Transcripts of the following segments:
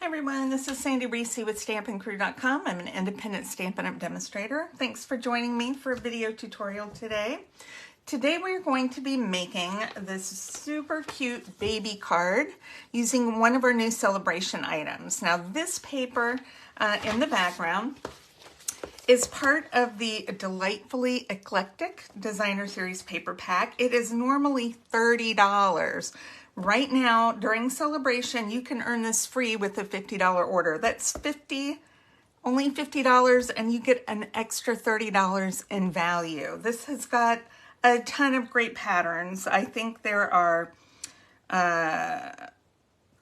Hi everyone, this is Sandy Reese with StampinCrew.com. I'm an independent Stampin' Up! Demonstrator. Thanks for joining me for a video tutorial today. Today we're going to be making this super cute baby card using one of our new celebration items. Now this paper in the background is part of the Delightfully Eclectic Designer Series paper pack. It is normally $30. Right now, during celebration, you can earn this free with a $50 order. That's only $50, and you get an extra $30 in value. This has got a ton of great patterns. I think there are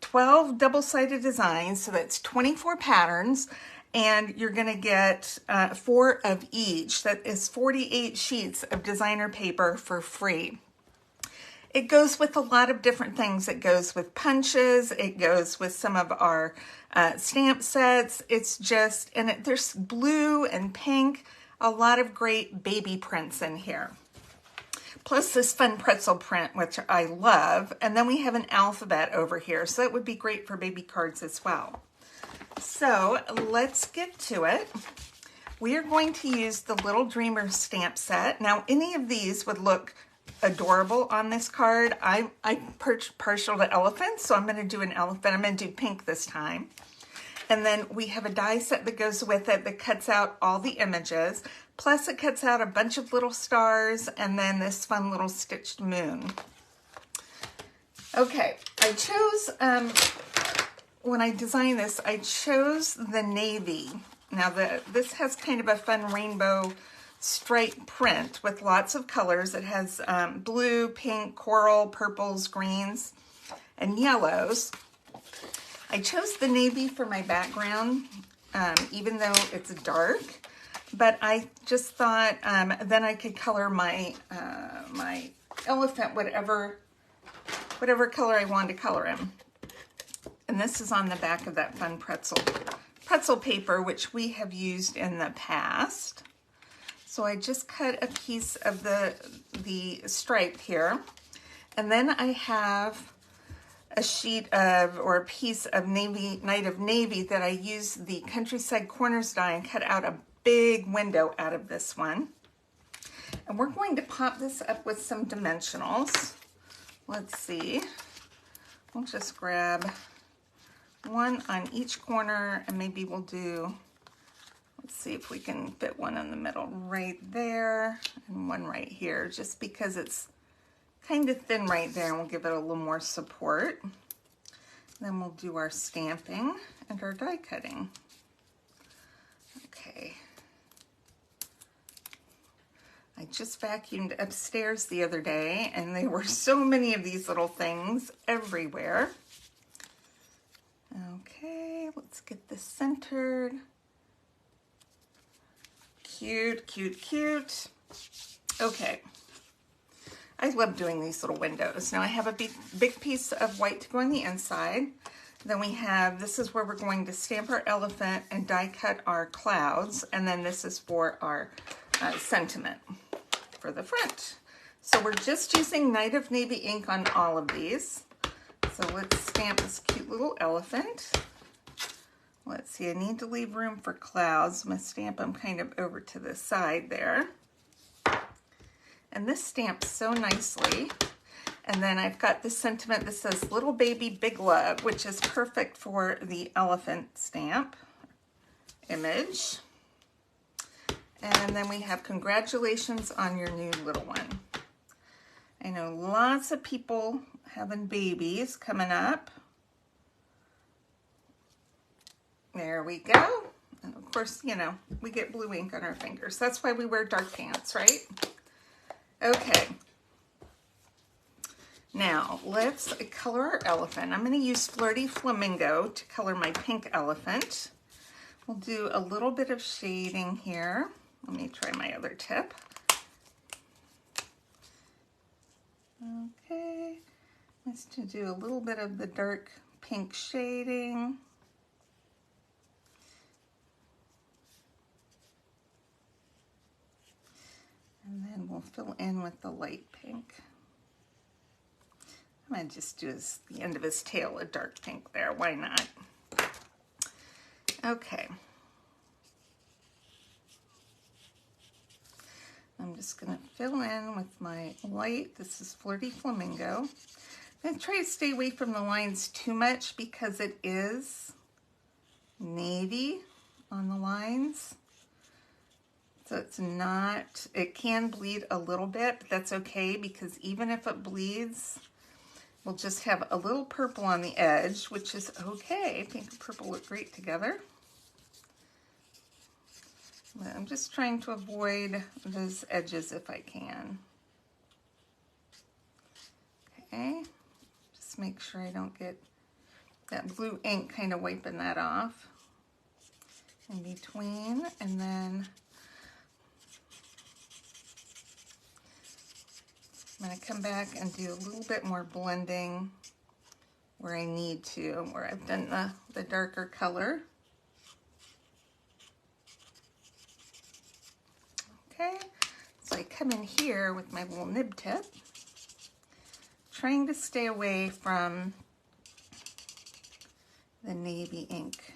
12 double-sided designs, so that's 24 patterns, and you're gonna get 4 of each. That is 48 sheets of designer paper for free. It goes with a lot of different things. It goes with punches, it goes with some of our stamp sets. It's just, and there's blue and pink, a lot of great baby prints in here. Plus this fun pretzel print, which I love. And then we have an alphabet over here, so that would be great for baby cards as well. So let's get to it. We are going to use the Little Dreamer stamp set. Now any of these would look adorable on this card. I'm partial to elephants, so I'm going to do an elephant. I'm going to do pink this time. And then we have a die set that goes with it that cuts out all the images. Plus it cuts out a bunch of little stars and then this fun little stitched moon. Okay, I chose, when I designed this, I chose the navy. Now this has kind of a fun rainbow stripe print with lots of colors. It has blue, pink, coral, purples, greens, and yellows. I chose the navy for my background, even though it's dark, but I just thought then I could color my my elephant whatever color I wanted to color him. And this is on the back of that fun pretzel paper, which we have used in the past. So I just cut a piece of the stripe here. And then I have a sheet of, or a piece of Night of Navy that I used the Countryside Corners die and cut out a big window out of this one. And we're going to pop this up with some dimensionals. Let's see. We'll just grab one on each corner and maybe we'll do, let's see if we can fit one in the middle right there and one right here, just because it's kind of thin right there and we'll give it a little more support. Then we'll do our stamping and our die cutting. Okay. I just vacuumed upstairs the other day and there were so many of these little things everywhere. Okay, let's get this centered. Cute, cute, cute. Okay. I love doing these little windows. Now I have a big piece of white to go on the inside. Then we have, this is where we're going to stamp our elephant and die cut our clouds. And then this is for our sentiment for the front. So we're just using Night of Navy ink on all of these. So let's stamp this cute little elephant. Let's see, I need to leave room for clouds. I'm going to stamp them kind of over to the side there. And this stamps so nicely. And then I've got this sentiment that says Little Baby Big Love, which is perfect for the elephant stamp image. And then we have congratulations on your new little one. I know lots of people having babies coming up. There we go. And of course, you know, we get blue ink on our fingers. That's why we wear dark pants, right? Okay. Now, let's color our elephant. I'm going to use Flirty Flamingo to color my pink elephant. We'll do a little bit of shading here. Let me try my other tip. Okay. Let's do a little bit of the dark pink shading. And then we'll fill in with the light pink. I'm going to just do the end of his tail a dark pink there. Why not? Okay. I'm just going to fill in with my light. This is Flirty Flamingo. I'm going to try to stay away from the lines too much because it is navy on the lines. So it's not, it can bleed a little bit, but that's okay because even if it bleeds, we'll just have a little purple on the edge, which is okay. Pink and purple look great together. But I'm just trying to avoid those edges if I can. Okay, just make sure I don't get that blue ink kind of wiping that off in between. And then I'm going to come back and do a little bit more blending where I need to, where I've done the darker color. Okay, so I come in here with my little nib tip, trying to stay away from the navy ink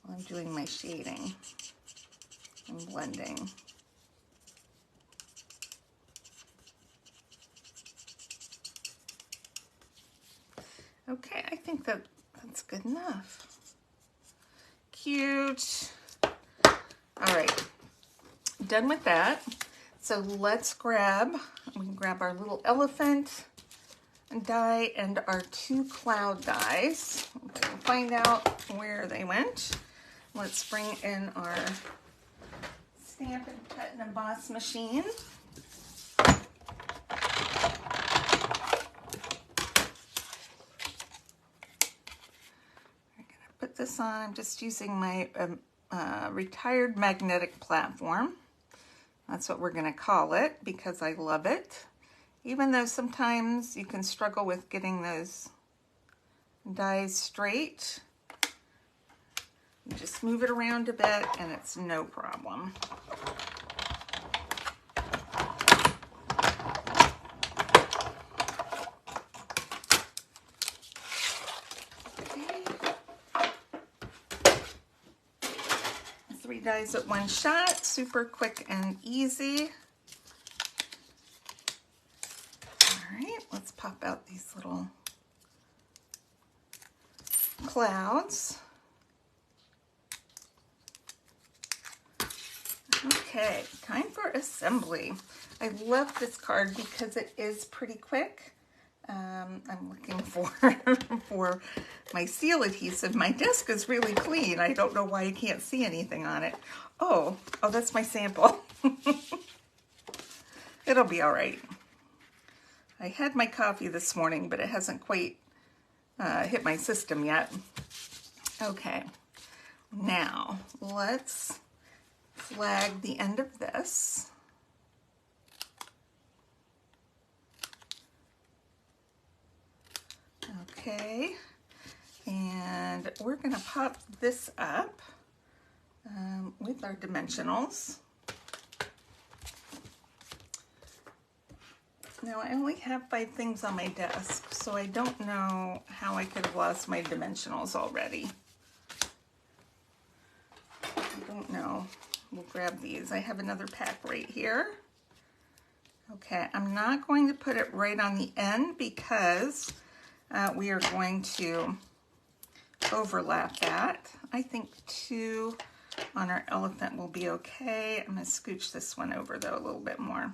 while I'm doing my shading and blending. Okay, I think that's good enough. Cute. All right, done with that. So let's grab, we can grab our little elephant die and our 2 cloud dies. Okay, we'll find out where they went. Let's bring in our Stamp and Cut and Emboss machine. Put this on. I'm just using my retired magnetic platform. That's what we're going to call it because I love it. Even though sometimes you can struggle with getting those dies straight, you just move it around a bit and it's no problem. Dies at one shot, super quick and easy. All right, let's pop out these little clouds. Okay, time for assembly. I love this card because it is pretty quick. I'm looking for my seal adhesive. My desk is really clean. I don't know why you can't see anything on it. Oh, that's my sample. It'll be all right. I had my coffee this morning, but it hasn't quite hit my system yet. Okay, now let's flag the end of this. Okay, and we're going to pop this up with our dimensionals. Now, I only have 5 things on my desk, so I don't know how I could have lost my dimensionals already. I don't know. We'll grab these. I have another pack right here. Okay, I'm not going to put it right on the end because we are going to overlap that. I think 2 on our elephant will be okay. I'm going to scooch this one over though a little bit more.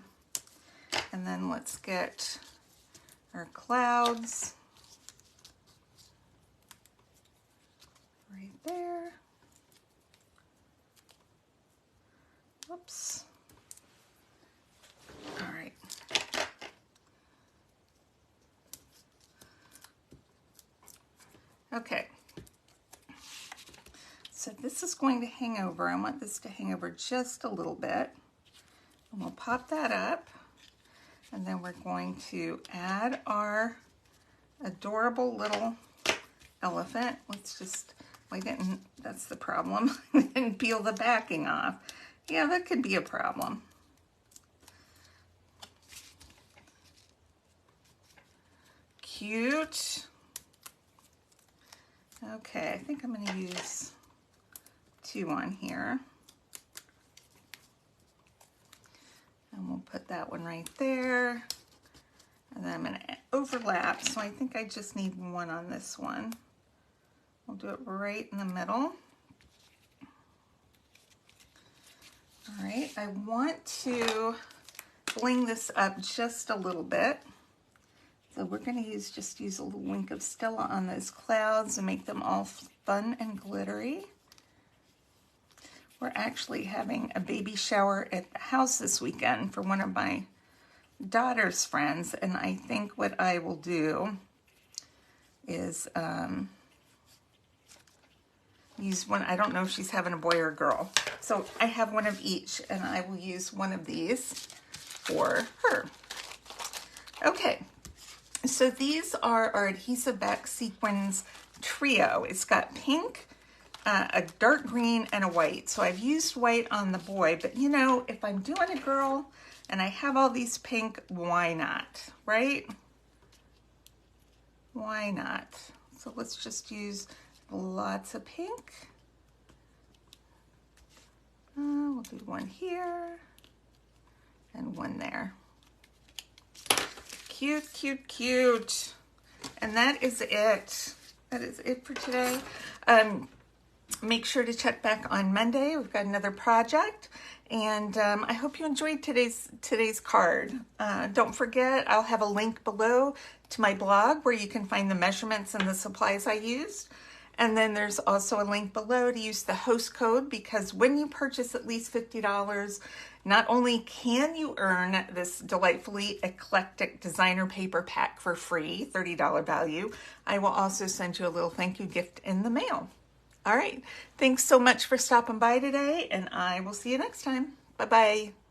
And then let's get our clouds right there. Whoops. All right. Okay. So this is going to hang over. I want this to hang over just a little bit. And we'll pop that up. And then we're going to add our adorable little elephant. Let's just, that's the problem. And peel the backing off. Yeah, that could be a problem. Cute. Okay, I think I'm going to use 2 on here. And we'll put that one right there. And then I'm going to overlap, so I think I just need 1 on this one. We'll do it right in the middle. All right, I want to bling this up just a little bit. So we're going to just use a little wink of Stella on those clouds and make them all fun and glittery. We're actually having a baby shower at the house this weekend for one of my daughter's friends, and I think what I will do is use one. I don't know if she's having a boy or a girl, so I have one of each, and I will use one of these for her. Okay, so these are our Adhesive Back Sequins Trio. It's got pink, a dark green, and a white. So I've used white on the boy, but you know, if I'm doing a girl and I have all these pink, why not, right? Why not? So let's just use lots of pink. We'll do 1 here and 1 there. Cute, cute, cute. And that is it. That is it for today. Make sure to check back on Monday. We've got another project. And I hope you enjoyed today's card. Don't forget, I'll have a link below to my blog where you can find the measurements and the supplies I used. And then there's also a link below to use the host code, because when you purchase at least $50, not only can you earn this delightfully eclectic designer paper pack for free, $30 value, I will also send you a little thank you gift in the mail. All right, thanks so much for stopping by today, and I will see you next time. Bye-bye.